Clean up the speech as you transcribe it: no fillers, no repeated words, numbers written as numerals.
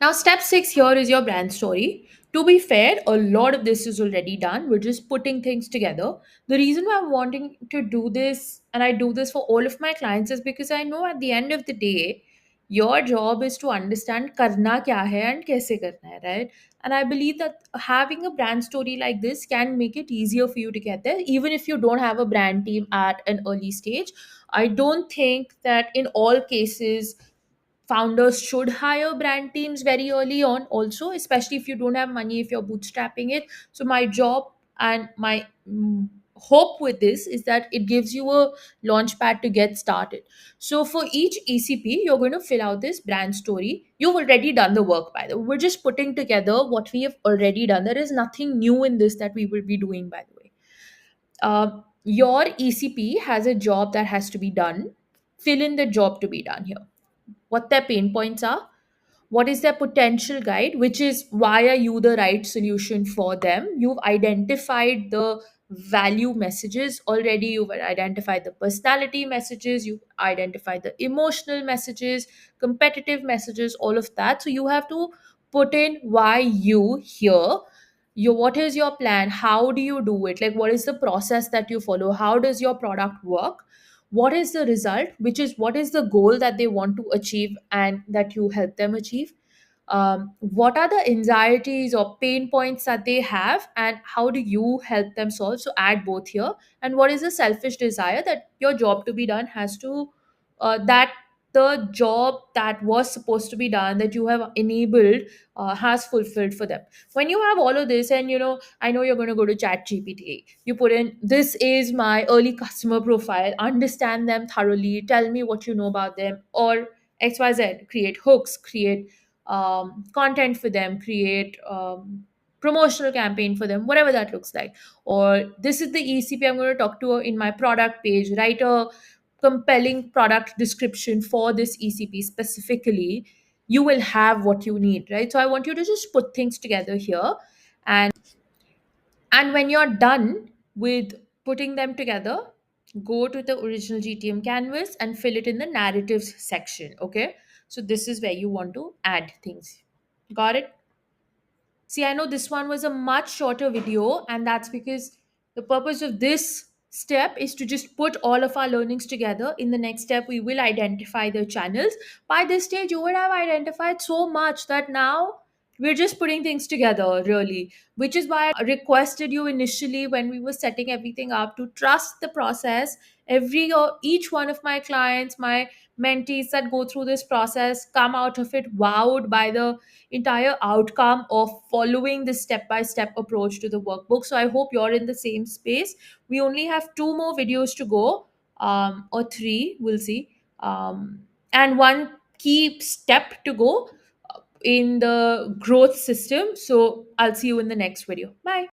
Now, step six here is your brand story. To be fair, a lot of this is already done. We're just putting things together. The reason why I'm wanting to do this, and I do this for all of my clients, is because I know at the end of the day, your job is to understand karna kya hai and kaise karna hai, right? And I believe that having a brand story like this can make it easier for you to get there, even if you don't have a brand team at an early stage. I don't think that in all cases founders should hire brand teams very early on also, especially if you don't have money, if you're bootstrapping it. So my job and my hope with this is that it gives you a launch pad to get started. So for each ECP you're going to fill out this brand story. You've already done the work, by the way. We're just putting together what we have already done. There is nothing new in this that we will be doing, by the way. Your ECP has a job that has to be done. Fill in the job to be done here, what their pain points are, what is their potential guide, which is why are you the right solution for them. You've identified the value messages already, you've identified the personality messages, you've identified the emotional messages, competitive messages, all of that. So you have to put in why you here, what is your plan, how do you do it, like what is the process that you follow, how does your product work, what is the result, which is what is the goal that they want to achieve and that you help them achieve. What are the anxieties or pain points that they have and how do you help them solve, so add both here. And what is the selfish desire that your job to be done has to, that the job that was supposed to be done that you have enabled has fulfilled for them. When you have all of this, and I know you're going to go to chat gpt, you put in, this is my early customer profile, understand them thoroughly, tell me what you know about them, or xyz, create hooks, create content for them, create promotional campaign for them, whatever that looks like. Or this is the ECP I'm going to talk to in my product page, write a compelling product description for this ECP specifically. You will have what you need, right? So I want you to just put things together here. And when you're done with putting them together, go to the original GTM canvas and fill it in the narratives section. Okay. So this is where you want to add things. Got it? See, I know this one was a much shorter video, and that's because the purpose of this step is to just put all of our learnings together. In the next step, we will identify the channels. By this stage, you would have identified so much that now we're just putting things together, really, which is why I requested you initially when we were setting everything up to trust the process. Every or each one of my clients, my mentees that go through this process come out of it wowed by the entire outcome of following this step by step approach to the workbook. So I hope you're in the same space. We only have two more videos to go, or three, we'll see, and one key step to go in the growth system. So I'll see you in the next video. Bye.